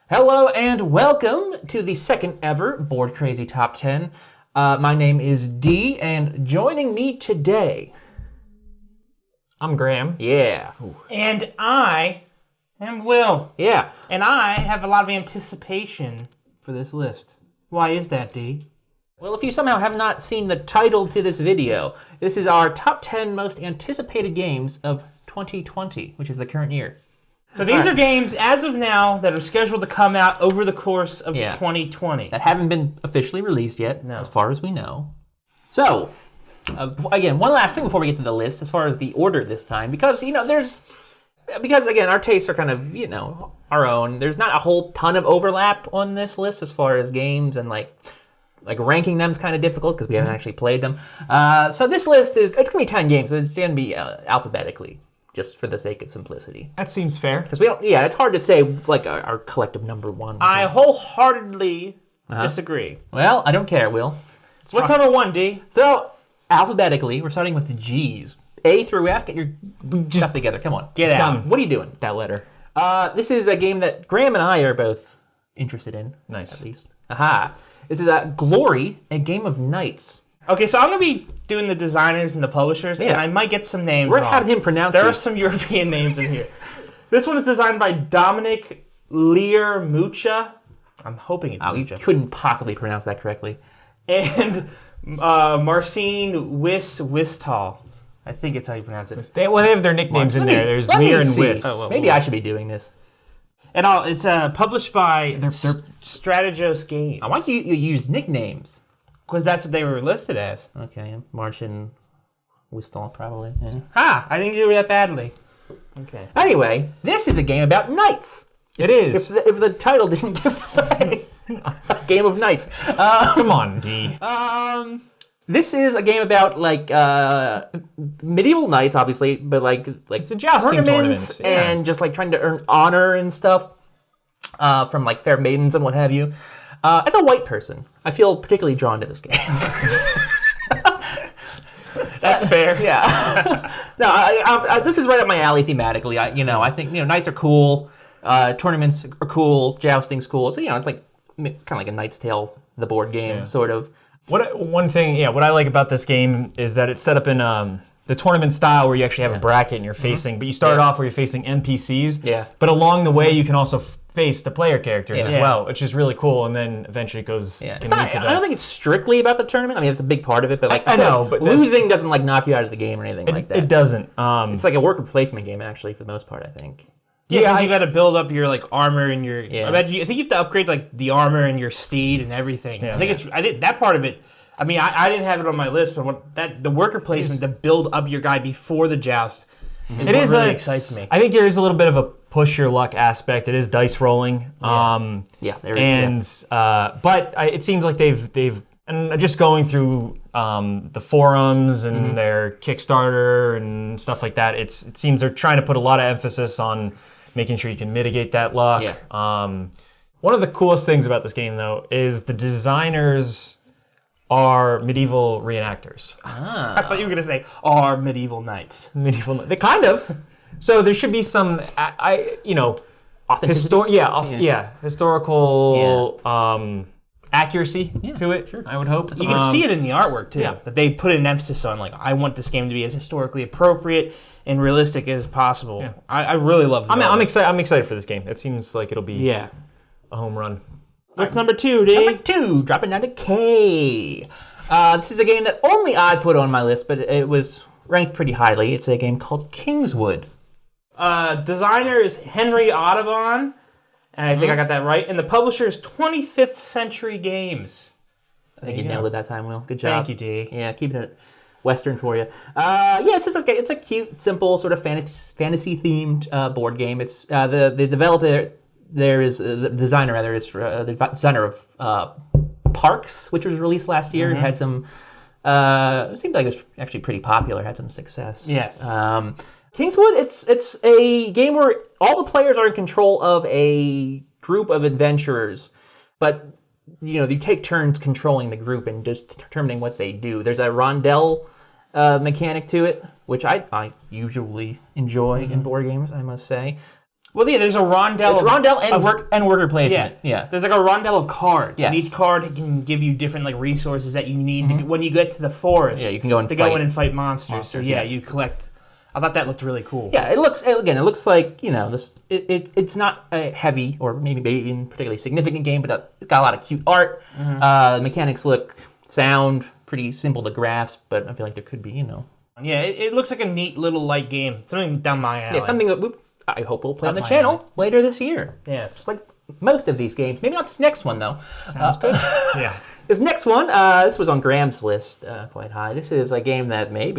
Hello and welcome to the second ever Board Crazy Top 10. My name is D, and joining me today... I'm Graham. Yeah. And I am Will. Yeah. And I have a lot of anticipation for this list. Why is that, D? Well, if you somehow have not seen the title to this video, this is our top 10 most anticipated games of 2020, which is the current year. So these are games, as of now, that are scheduled to come out over the course of 2020. That haven't been officially released yet, as far as we know. So, again, one last thing before we get to the list, as far as the order this time, because, again, our tastes are kind of, our own. There's not a whole ton of overlap on this list as far as games, and, like ranking them is kind of difficult because we haven't actually played them. So this list it's going to be 10 games, so it's going to be alphabetically, just for the sake of simplicity. That seems fair. Because it's hard to say, like, our collective number one. I wholeheartedly disagree. Well, I don't care, Will. What's number one, D? So, alphabetically, we're starting with the G's. A through F, get your stuff together. Come on. Get out. What are you doing? That letter. This is a game that Graham and I are both interested in. Nice. At least. Aha. This is Glory, a game of knights. Okay, so I'm going to be doing the designers and the publishers, and I might get some names We're wrong. having him pronounce There it. are some European names in here. This one is designed by Dominic Lear-Mucha. I'm hoping it's You Mucha. couldn't possibly pronounce that correctly. And Marcin Wistal. I think it's how you pronounce it. They have their nicknames in there. There's Let me Lear and see. Wiss. Maybe I should be doing this. And it's published by Strategos Games. Why don't you use nicknames? Because that's what they were listed as. Okay, Martian Wistal, probably. Yeah. Ha! I didn't do that badly. Okay. Anyway, this is a game about knights. It is. If the title didn't give it away. Game of Knights. Come on, D. This is a game about, like, medieval knights, obviously, but, like It's a jousting tournament. and just, like, trying to earn honor and stuff from, like, fair maidens and what have you. As a white person, I feel particularly drawn to this game. That's fair. Yeah. No, I this is right up my alley thematically. I think knights are cool. Tournaments are cool. Jousting's cool. So it's like kind of like a Knight's Tale, the board game, sort of. What I like about this game is that it's set up in the tournament style where you actually have a bracket and you're facing, but you start off where you're facing NPCs. Yeah. But along the way, you can also face the player characters as well, which is really cool. And then eventually it goes. Yeah. I don't think it's strictly about the tournament. I mean, it's a big part of it, but I know, but losing doesn't like knock you out of the game or anything like that. It doesn't. It's like a worker placement game, actually, for the most part, I think. Yeah, you got to build up your armor and your. Yeah. I think you have to upgrade the armor and your steed and everything. Yeah. I think that part of it. I mean, I didn't have it on my list, but the worker placement to build up your guy before the joust is what really excites me. I think there is a little bit of a push your luck aspect. It is dice rolling. There is. But it seems like they've and just going through the forums and their Kickstarter and stuff like that. It seems they're trying to put a lot of emphasis on making sure you can mitigate that luck. Yeah. One of the coolest things about this game, though, is the designers are medieval reenactors. I thought you were going to say, are medieval knights. They kind of. So there should be some, historical accuracy to it. Sure. I would hope. You can see it in the artwork too. Yeah. That they put an emphasis on, I want this game to be as historically appropriate and realistic as possible. Yeah. I really love it. I'm excited for this game. It seems like it'll be a home run. What's number two, Dave? Number two, dropping down to K. This is a game that only I put on my list, but it was ranked pretty highly. It's a game called Kingswood. Designer is Henry Audubon, and I think I got that right. And the publisher is 25th Century Games. I think you nailed it that time, Will. Good job. Thank you, D. Yeah, keeping it Western for you. It's just it's a cute, simple, sort of fantasy-themed board game. It's the developer. There is the designer, rather, is the designer of Parks, which was released last year. It had some. It seemed like it was actually pretty popular. Had some success. Yes. Kingswood. It's a game where all the players are in control of a group of adventurers, but you take turns controlling the group and just determining what they do. There's a rondel mechanic to it, which I usually enjoy in board games, I must say. Well, yeah, there's a rondel. It's rondel and worker placement. Yeah. There's like a rondel of cards, Yes. and each card can give you different like resources that you need to, when you get to the forest. Yeah, you can go and go in and fight monsters. So yes. you collect. I thought that looked really cool. Yeah, it looks like this. It's not a heavy or maybe even particularly significant game, but it's got a lot of cute art. The mechanics sound pretty simple to grasp, but I feel like there could be Yeah, it looks like a neat little light game. Something down my alley. Yeah, something that I hope we'll play on the channel later this year. Yes. Just like most of these games. Maybe not this next one, though. Sounds good. Yeah. This next one, this was on Graham's list quite high. This is a game that may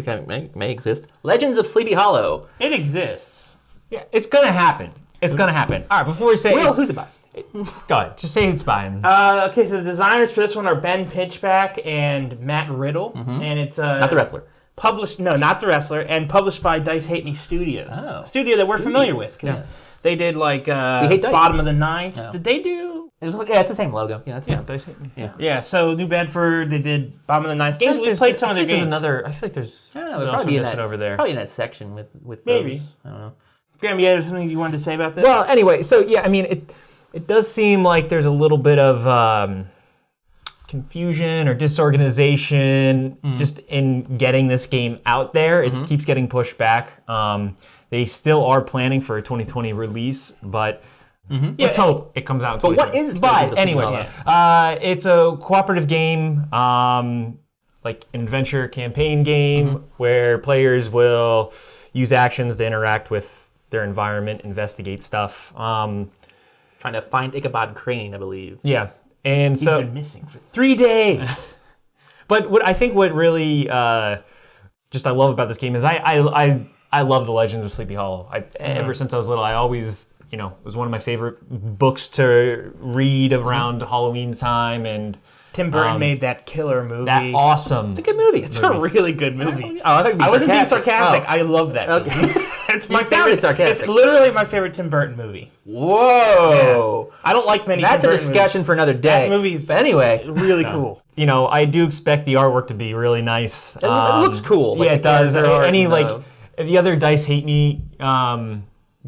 exist. Legends of Sleepy Hollow. It exists. Yeah, it's going to happen. It's going to happen. All right, before we say... Will, who's it by? Go ahead. Just say who's by him. Okay, so the designers for this one are Ben Pitchback and Matt Riddle. And it's... Not the wrestler. Not the wrestler, and published by Dice Hate Me Studios. Oh. Studio that we're familiar with, because they did like Bottom of the Ninth. Yeah. Did they do? It's the same logo. Yeah, Dice Hate Me. Yeah, so New Bedford, they did Bottom of the Ninth games. We played some of their games. I feel like there's I don't know, something else probably we're in missing over there. Probably in that section with Maybe. those. I don't know. Graham, you had something you wanted to say about this? Well, anyway, so yeah, I mean, it does seem like there's a little bit of confusion or disorganization just in getting this game out there. It keeps getting pushed back. They still are planning for a 2020 release, but let's hope it comes out in 2020. But what is But anyway, it's a cooperative game, like an adventure campaign game where players will use actions to interact with their environment, investigate stuff. Trying to find Ichabod Crane, I believe. Yeah. And He's so been missing for 3 days. But what really I love about this game is I love the Legends of Sleepy Hollow. Ever since I was little, I always it was one of my favorite books to read around Halloween time, and Tim Burton made that killer movie. that awesome. It's a good movie. It's a really good movie. I wasn't being sarcastic. I love that movie. Okay. It's my sounded favorite. sarcastic. It's literally my favorite Tim Burton movie. Whoa! Yeah. I don't like many. That's Tim a Burton discussion for another day. That movie's but anyway, really cool. I do expect the artwork to be really nice. It looks cool. Yeah, it does. Any The other Dice Hate Me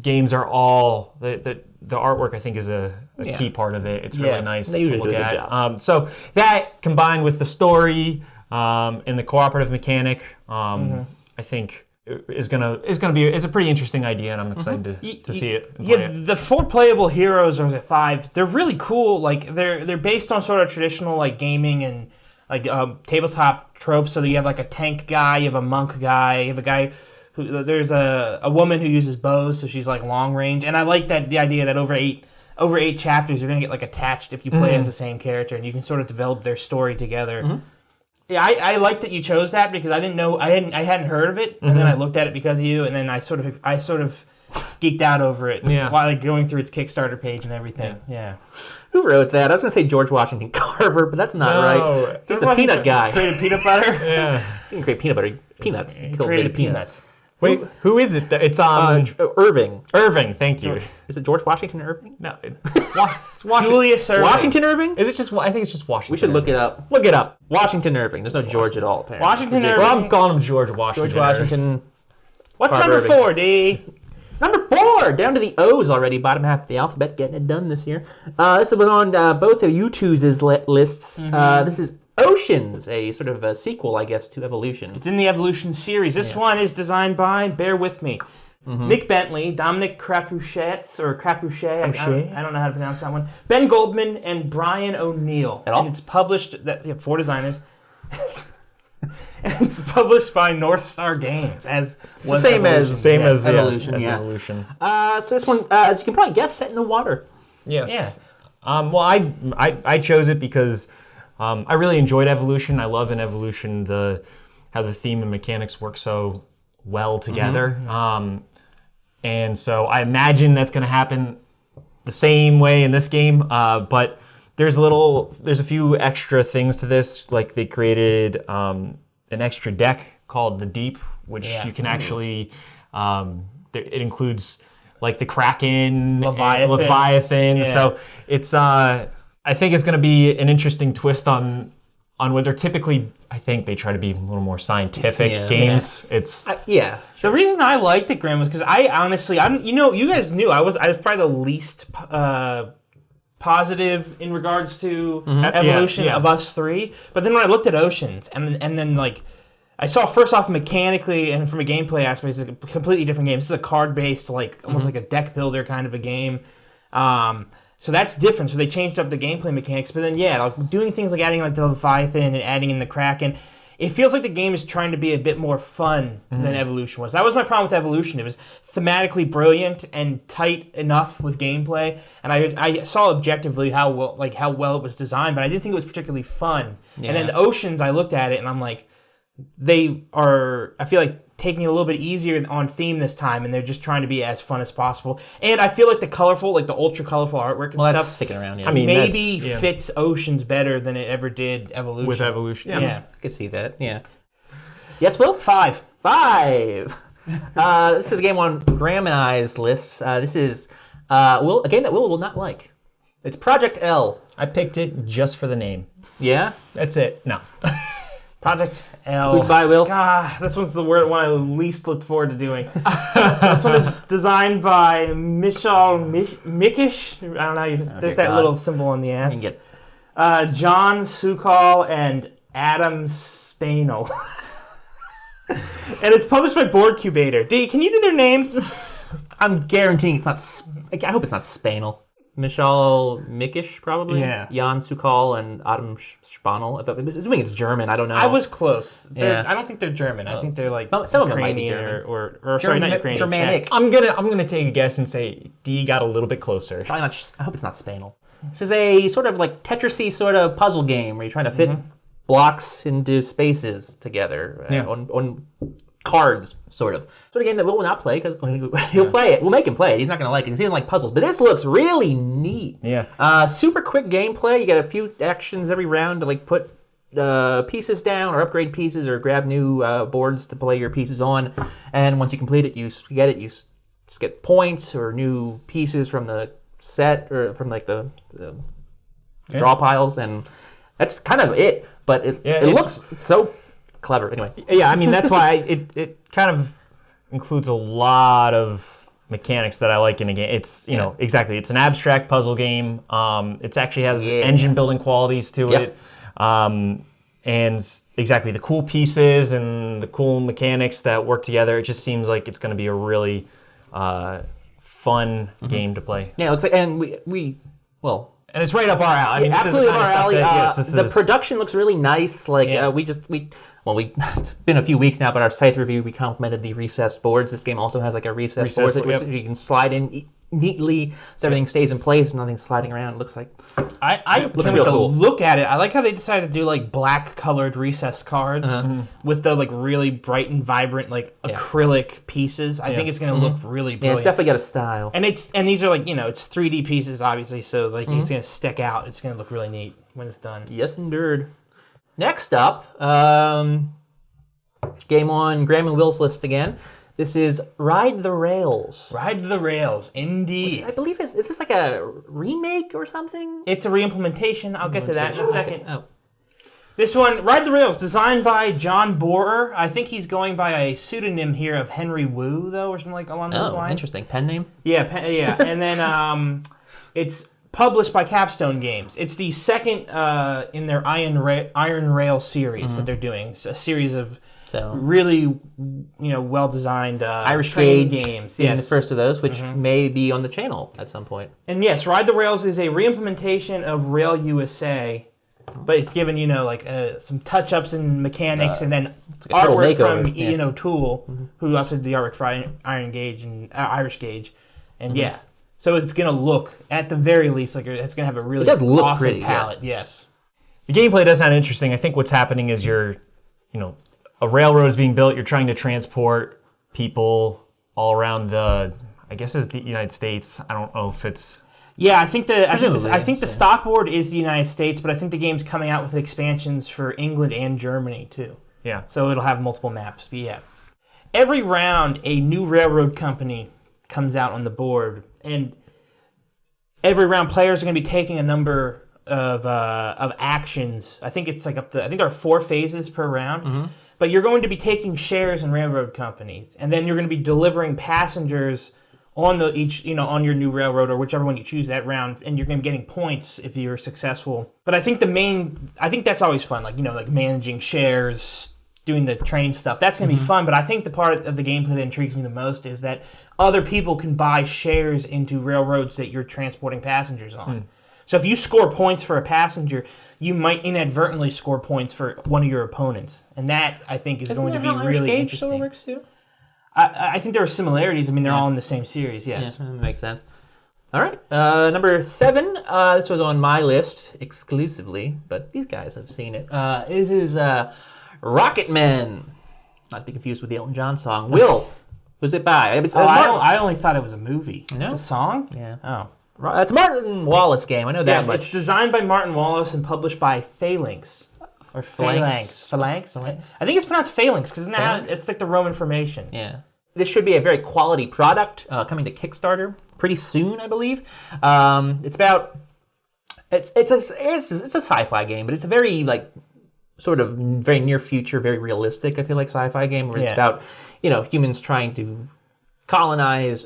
games are all the artwork. I think is a key part of it. It's really nice they to usually look do a good at. job. So that combined with the story and the cooperative mechanic, I think is gonna be. It's a pretty interesting idea, and I'm excited to see it. And play it. The 4 playable heroes, or is it 5? They're really cool. Like they're based on sort of traditional like gaming and like tabletop tropes. So that you have like a tank guy, you have a monk guy, you have a guy. There's a woman who uses bows, so she's like long range, and I like the idea that over eight chapters you're gonna get like attached if you play as the same character, and you can sort of develop their story together. Yeah, I like that you chose that because I didn't know I hadn't heard of it, and then I looked at it because of you, and then I sort of geeked out over it while like going through its Kickstarter page and everything. Yeah. Who wrote that? I was gonna say George Washington Carver, but that's not right. He's the peanut guy. Created peanut butter. Yeah. You can create peanut butter. Peanuts. Kill Created peanuts. Wait, who is it? It's Irving. Irving. Thank you. Is it George Washington Irving? No, it's Washington. Julius Irving. Washington Irving? Is it just? I think it's just Washington. We should look it up. Look it up. Washington Irving. There's no George at all, apparently. Washington Irving. Well, I'm calling him George Washington. George Washington. What's Barbara number 4, D? Number 4, down to the O's already, bottom half of the alphabet, getting it done this year. This was on both of you two's lists. This is Oceans, a sort of a sequel, I guess, to Evolution. It's in the Evolution series. This one is designed by, bear with me, Nick Bentley, Dominic Crapuchet, I don't know how to pronounce that one, Ben Goldman, and Brian O'Neill. At all? And it's published, 4 designers. And it's published by North Star Games, as was same Evolution. as Evolution. Evolution. So this one, as you can probably guess, set in the water. Yes. Yeah. Well, I chose it because I really enjoyed Evolution. I love in Evolution how the theme and mechanics work so well together. And so I imagine that's going to happen the same way in this game. But there's a few extra things to this. Like they created an extra deck called the Deep, which you can actually. It includes like the Kraken, Leviathan. So it's I think it's going to be an interesting twist on on what they're typically, I think they try to be a little more scientific games. It's The reason I liked it, Graham, was because I honestly, you guys knew I was probably the least positive in regards to evolution of us three. But then when I looked at Oceans, and then like I saw first off mechanically and from a gameplay aspect, it's a completely different game. This is a card-based, like almost like a deck builder kind of a game. So that's different. So they changed up the gameplay mechanics. But then, like doing things like adding like the Leviathan and adding in the Kraken, it feels like the game is trying to be a bit more fun than Evolution was. That was my problem with Evolution. It was thematically brilliant and tight enough with gameplay, and I saw objectively how well it was designed, but I didn't think it was particularly fun. Yeah. And then Oceans, I looked at it and I'm like, I feel like taking it a little bit easier on theme this time, and they're just trying to be as fun as possible. And I feel like the ultra colorful artwork and stuff, that's sticking around. Yeah. I mean, maybe fits Oceans better than it ever did Evolution. With Evolution, I could see that. Yeah. Yes, Will? 5. This is a game on Graham and I's lists. This is a game that Will will not like. It's Project L. I picked it just for the name. Yeah? That's it. No. Project L. Who's by, Will? God, this one's the one I least looked forward to doing. This one is designed by Michal Mikish. I don't know. There's that little symbol on the ass. John Sukal and Adam Spanel. And it's published by Board Cubator. D, can you do their names? I'm guaranteeing it's not... I hope it's not Spanel. Michal Mikish, probably. Yeah. Jan Sukal and Adam Spanel. I'm assuming it's German. I don't know. I was close. I don't think they're German. I think they're like some of them might be Ukrainian German. or sorry, not Ukrainian. Germanic. I'm gonna take a guess and say D got a little bit closer. Probably not. I hope it's not Spanel. This is a sort of like Tetris-y sort of puzzle game where you're trying to fit blocks into spaces together on cards, sort of game that Will will not play because he'll play it. We'll make him play it. He's not going to like it. He doesn't like puzzles. But this looks really neat. Yeah. Super quick gameplay. You get a few actions every round to like put pieces down or upgrade pieces or grab new boards to play your pieces on. And once you complete it, you just get points or new pieces from the set or from like the draw piles, and that's kind of it. But it looks so clever. Anyway. Yeah, I mean that's why it kind of includes a lot of mechanics that I like in a game. It's exactly. It's an abstract puzzle game. It actually has engine building qualities to it. And exactly the cool pieces and the cool mechanics that work together. It just seems like it's going to be a really fun game to play. Yeah, it's like, and we and it's right up our alley. I mean, absolutely this is the kind our of stuff alley. The production looks really nice. Like it's been a few weeks now, but our site review, we complimented the recessed boards. This game also has like a recessed board that you can slide in neatly, so everything stays in place, nothing's sliding around. It looks like I can't wait to look at it. I like how they decided to do like black colored recessed cards with the like really bright and vibrant like acrylic pieces. I think it's gonna look really brilliant. Yeah, it's definitely got a style. And these are like, it's 3D pieces obviously, so like it's gonna stick out. It's gonna look really neat when it's done. Yes, indeed. Next up, game on Graham and Will's list again. This is Ride the Rails. Ride the Rails, indeed. Which I believe is this like a remake or something? It's a re-implementation. I'll get to that in a second. Oh. This one, Ride the Rails, designed by John Borer. I think he's going by a pseudonym here of Henry Wu, though, or something like along those lines. Interesting. Pen name? Yeah, and then it's published by Capstone Games. It's the second in their Iron Rail series that they're doing. It's a series of really, well-designed Irish Gauge games. Yes, the first of those, which may be on the channel at some point. And yes, Ride the Rails is a reimplementation of Rail USA, but it's given some touch-ups and mechanics, and then artwork from Ian O'Toole, who also did the artwork for Iron Gauge and Irish Gauge, and so it's gonna look, at the very least, like it's gonna have a really awesome palette. Yes. The gameplay does sound interesting. I think what's happening is a railroad is being built. You're trying to transport people all around the United States. I don't know if it's... Yeah, I think the stock board is the United States, but I think the game's coming out with expansions for England and Germany, too. Yeah. So it'll have multiple maps, but yeah. Every round, a new railroad company comes out on the board, and every round, players are going to be taking a number of actions. I think it's like I think there are 4 phases per round. But you're going to be taking shares in railroad companies, and then you're going to be delivering passengers on on your new railroad or whichever one you choose that round, and you're going to be getting points if you're successful. But I think that's always fun, like managing shares, doing the train stuff. That's going to be fun. But I think the part of the gameplay that intrigues me the most is that other people can buy shares into railroads that you're transporting passengers on. So if you score points for a passenger, you might inadvertently score points for one of your opponents, and that I think is going to be really interesting. Sort of works too? I think there are similarities. I mean, they're all in the same series. Yes, that makes sense. All right, number 7. This was on my list exclusively, but these guys have seen it. This is Rocket Man. Not to be confused with the Elton John song. Will, who's it by? I only thought it was a movie. No? It's a song? Yeah. Oh. It's a Martin Wallace game. I know that much. It's designed by Martin Wallace and published by Phalanx. Or Phalanx. Phalanx? I think it's pronounced Phalanx because it's like the Roman formation. Yeah. This should be a very quality product coming to Kickstarter pretty soon, I believe. It's a sci-fi game, but it's a very sort of very near future, very realistic. I feel like sci-fi game where it's about humans trying to colonize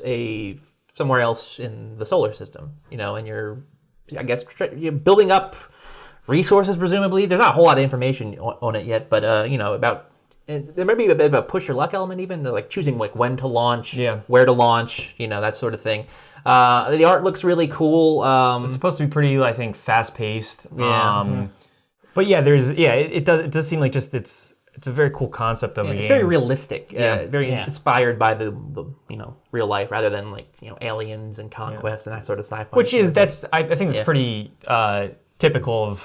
somewhere else in the solar system, and you're building up resources, presumably. There's not a whole lot of information on it yet, but, there may be a bit of a push your luck element even, like choosing when to launch, where to launch, that sort of thing. The art looks really cool. It's supposed to be pretty, I think, fast-paced. Yeah. But it does seem like it's a very cool concept of a game. It's very realistic, very inspired by the real life rather than aliens and conquest and that sort of sci-fi. Which is I think that's pretty typical of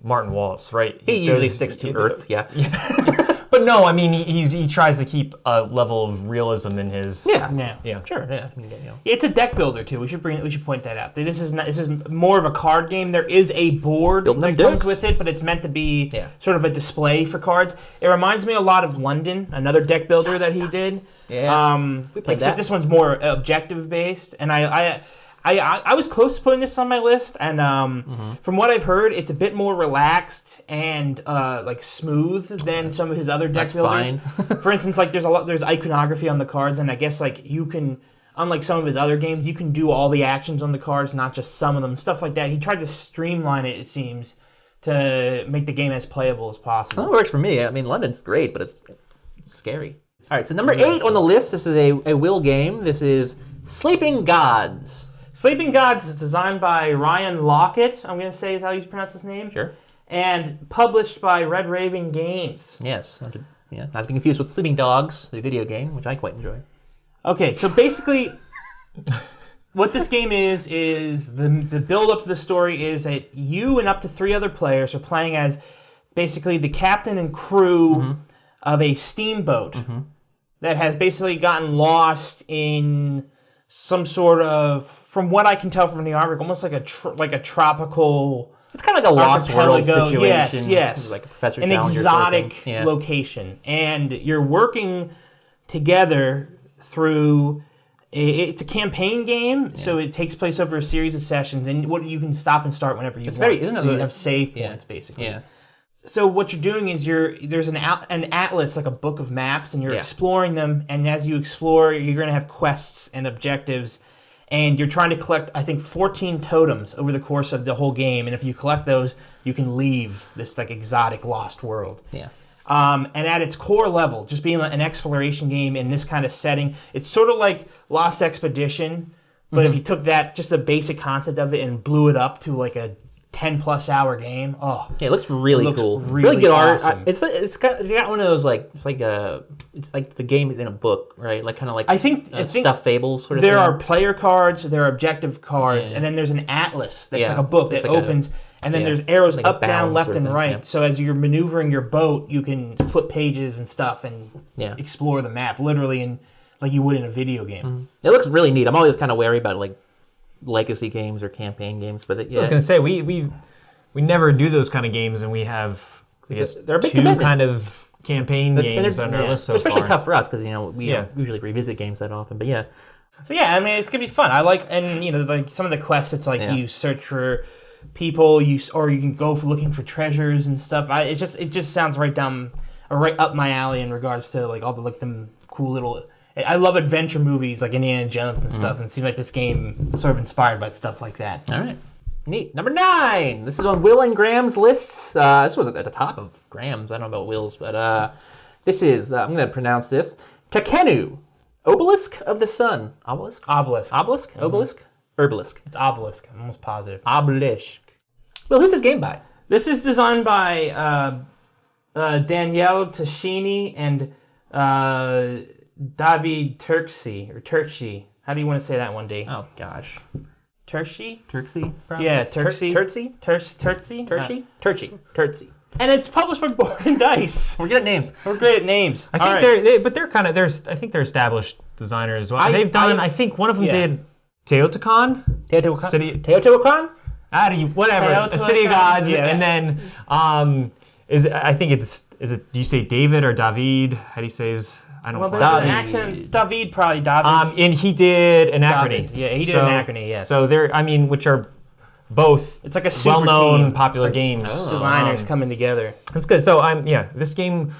Martin Wallace, right? He usually sticks to Earth, But no, I mean he tries to keep a level of realism in his. Sure. It's a deck builder too. We should point that out. This is more of a card game. There is a board that comes with it, but it's meant to be sort of a display for cards. It reminds me a lot of London, another deck builder that he did. Except this one's more objective based, and I was close to putting this on my list, and from what I've heard, it's a bit more relaxed and smooth than some of his other deck builders. For instance, there's iconography on the cards, and I guess you can, unlike some of his other games, you can do all the actions on the cards, not just some of them, stuff like that. He tried to streamline it seems, to make the game as playable as possible. Well, it works for me. I mean, London's great, but it's scary. All right, so number 8 on the list. This is a will game. This is Sleeping Gods. Sleeping Gods is designed by Ryan Lockett, I'm going to say is how you pronounce his name. Sure. And published by Red Raven Games. Yes. Not to be confused with Sleeping Dogs, the video game, which I quite enjoy. Okay, so basically, what this game is the build-up to the story is that you and up to 3 other players are playing as basically the captain and crew of a steamboat that has basically gotten lost in some sort of, from what I can tell from the artwork, almost like a tropical. It's kind of like a Lost World situation. Yes. Like Professor an Challenger exotic sort of location, and you're working together through. It's a campaign game, so it takes place over a series of sessions, and you can stop and start whenever you want. You have save points basically. Yeah. So what you're doing is there's an atlas, like a book of maps, and you're exploring them. And as you explore, you're going to have quests and objectives, and you're trying to collect, I think, 14 totems over the course of the whole game. And if you collect those, you can leave this exotic lost world. Yeah. And at its core level, just being an exploration game in this kind of setting, it's sort of like Lost Expedition, but if you took that, just the basic concept of it, and blew it up to like a 10+ hour game. It looks really cool. Really good awesome. art. It's got one of those it's like the game is in a book, right? Like kind of like I think stuffed fables sort of. There are player cards, there are objective cards, and then there's an atlas that's like a book that opens, and then there's arrows up, down, left, and right. Yeah. So as you're maneuvering your boat, you can flip pages and stuff and explore the map literally, and like you would in a video game. It looks really neat. I'm always kind of wary about legacy games or campaign games, but I was going to say we never do those kind of games, and we have they're a big 2 commitment. kind of campaign games on our list so especially far. Tough for us because we don't usually revisit games that often. But so I mean it's gonna be fun. I like, and some of the quests, it's like you search for people. Or you can go looking for treasures and stuff. It just sounds right up my alley in regards to like all the like them cool little. I love adventure movies like Indiana Jones and stuff, and it seems like this game is sort of inspired by stuff like that. All right. Neat. Number 9. This is on Will and Graham's lists. This was at the top of Graham's. I don't know about Will's, but this is, I'm going to pronounce this, Takenu, Obelisk of the Sun. Obelisk? Obelisk. Obelisk? Obelisk? Herbalisk. It's Obelisk. I'm almost positive. Obelisk. Well, who's this game by? This is designed by Danielle Tashini and David Turkci. How do you want to say that one, D? Oh, gosh. Turkci? Turkci? Probably? Yeah, Turkci. Turkci? Turkci? Turkci. And it's published by Board and Dice. We're good at names. We're great at names. I think they're kind of I think they're established designers as well. I think one of them did Teotihuacan. Teotihuacan? Whatever. The City of Gods, and then do you say David or David? How do you say his? I don't know. Well, there's an accent. David, probably David. And he did Anachrony. Yeah, he did Anachrony, yes. So which are both it's like a super well-known, team. popular games. Designers coming together. That's good. So this game,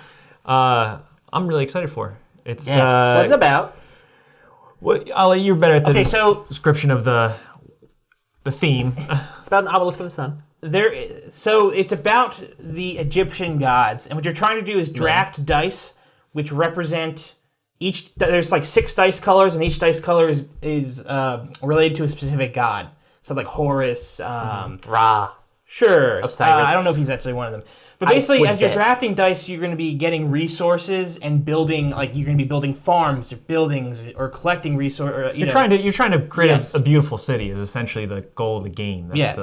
I'm really excited for. It's what's it about? Well, you're better at the description of the theme. It's about an obelisk of the sun. So it's about the Egyptian gods, and what you're trying to do is draft dice, which represent each. There's like 6 dice colors, and each dice color is related to a specific god. So like Horus, Ra. Sure. Osiris. I don't know if he's actually one of them. But basically, as you're drafting dice, you're going to be getting resources and building. Like you're going to be building farms or buildings or collecting resources. You're trying to create a beautiful city. Is essentially the goal of the game. Yes.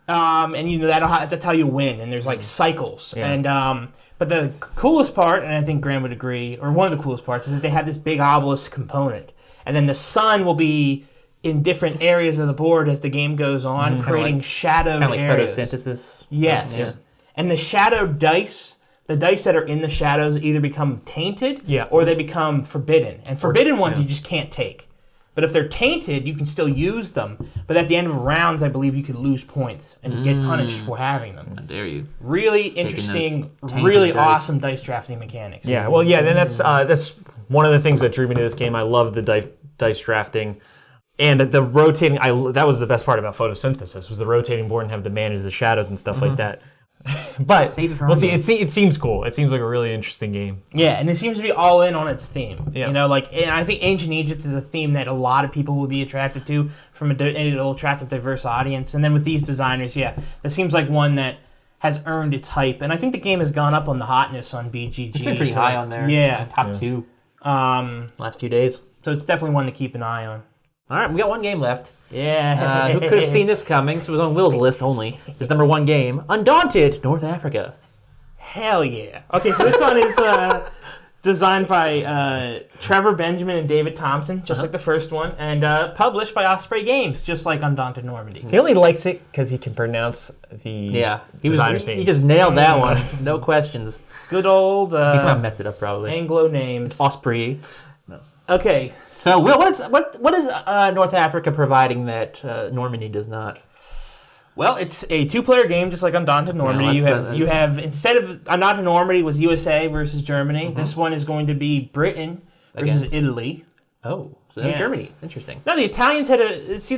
And that's how you win. And there's like cycles. Yeah. And but the coolest part, and I think Graham would agree, or one of the coolest parts, is that they have this big obelisk component, and then the sun will be in different areas of the board as the game goes on, creating shadowed areas. Kind of like photosynthesis. Yes. Yeah. And the shadowed dice, the dice that are in the shadows either become tainted or they become forbidden. And forbidden ones you just can't take. But if they're tainted, you can still use them. But at the end of rounds, I believe you could lose points and get punished for having them. How dare you. Really interesting, really awesome dice drafting mechanics. Yeah, well, yeah, then that's one of the things that drew me to this game. I love the dice drafting. And the rotating, that was the best part about photosynthesis, was the rotating board and have to manage the shadows and stuff like that. But we'll see. It seems cool. It seems like a really interesting game. Yeah, and it seems to be all in on its theme. Yeah. And I think Ancient Egypt is a theme that a lot of people will be attracted to it'll attract a diverse audience. And then with these designers, it seems like one that has earned its hype. And I think the game has gone up on the hotness on BGG. It's been pretty high on there. Yeah. Top 2. Last few days. So it's definitely one to keep an eye on. All right, we got one game left. Yeah. Who could have seen this coming? So it was on Will's list only. His number 1 game, Undaunted, North Africa. Hell yeah. Okay, so this one is designed by Trevor Benjamin and David Thompson, just like the first one, and published by Osprey Games, just like Undaunted Normandy. He only likes it because he can pronounce the designer's names. He just nailed that one. No questions. Good old... he somehow messed it up, probably. Anglo names. Osprey. No. Okay. So, Will, what is North Africa providing that Normandy does not? Well, it's a 2-player game, just like Undaunted Normandy. You have instead of Undaunted Normandy was USA versus Germany. This one is going to be Britain versus Italy. Oh, so Germany. Interesting. No, the Italians had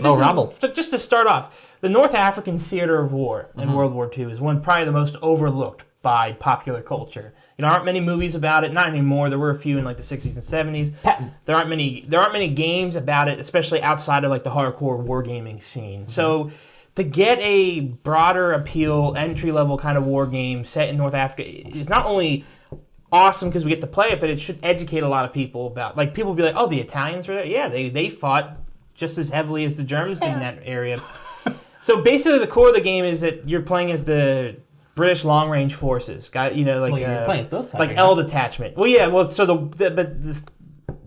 Rommel. Just to start off, the North African theater of war in World War II is probably the most overlooked by popular culture. There aren't many movies about it. Not anymore. There were a few in like the 60s and 70s. Patton. There aren't many games about it, especially outside of like the hardcore wargaming scene. So to get a broader appeal, entry-level kind of war game set in North Africa is not only awesome because we get to play it, but it should educate a lot of people about, like, people will be like, oh, the Italians were there? Yeah, they fought just as heavily as the Germans did in that area. So basically the core of the game is that you're playing as the British long-range forces, you're playing both sides, like L detachment. Well, yeah. Well, so the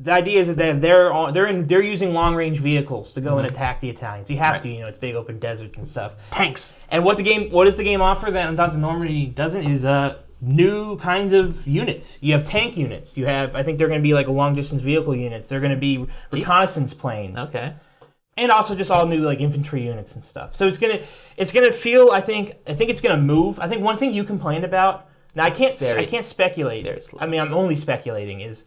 idea is that they're using long-range vehicles to go and attack the Italians. You have to, it's big open deserts and stuff. Tanks. And what does the game offer that Undaunted Normandy doesn't is new kinds of units. You have tank units. You have, I think they're going to be like long-distance vehicle units. They're going to be reconnaissance planes. Okay. And also just all new like infantry units and stuff. So it's gonna feel. I think it's gonna move. I think one thing you complained about. Now I can't speculate. I mean, I'm only speculating. Is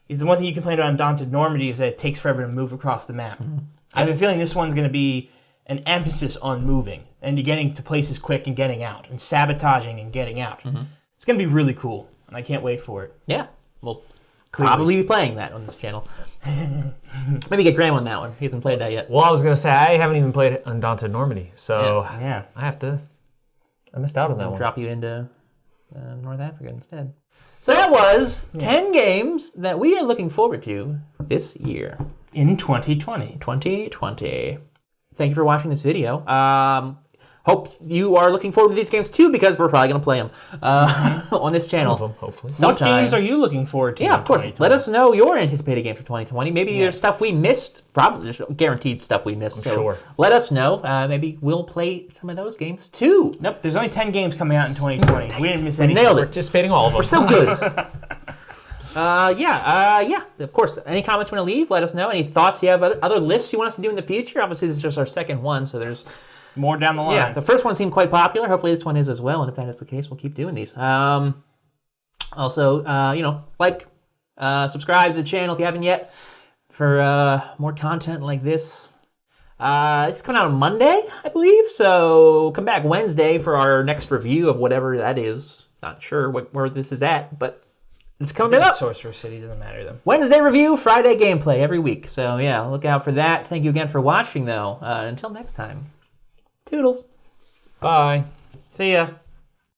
the one thing you complained about Undaunted Normandy is that it takes forever to move across the map. Mm-hmm. I have a feeling this one's gonna be an emphasis on moving and getting to places quick and getting out and sabotaging and getting out. Mm-hmm. It's gonna be really cool, and I can't wait for it. Yeah, we'll probably be playing that on this channel. Maybe get Graham on that one. He hasn't played that yet. Well, I was gonna say I haven't even played Undaunted Normandy, so yeah. I missed out on that one. Drop you into North Africa instead. So that was 10 games that we are looking forward to this year. In 2020. 2020. Thank you for watching this video. Hope you are looking forward to these games too, because we're probably going to play them on this channel. Some of them, hopefully. Sometime. What games are you looking forward to? Yeah, of course. Let us know your anticipated games for 2020. Maybe there's stuff we missed. Probably there's guaranteed stuff we missed. So sure. Let us know. Maybe we'll play some of those games too. Nope, there's only 10 games coming out in 2020. We didn't miss any. Nailed it. Participating all of them. We're so good. Yeah. Of course, any comments you want to leave, let us know. Any thoughts you have, other lists you want us to do in the future? Obviously, this is just our second one, so there's more down the line. Yeah, the first one seemed quite popular. Hopefully this one is as well, and if that is the case, we'll keep doing these. Also, subscribe to the channel if you haven't yet for more content like this. It's coming out on Monday, I believe, so come back Wednesday for our next review of whatever that is. Not sure where this is at, but it's coming up. Sorcerer City, doesn't matter though. Wednesday review, Friday gameplay every week. So yeah, look out for that. Thank you again for watching, though. Until next time. Toodles. Bye. See ya.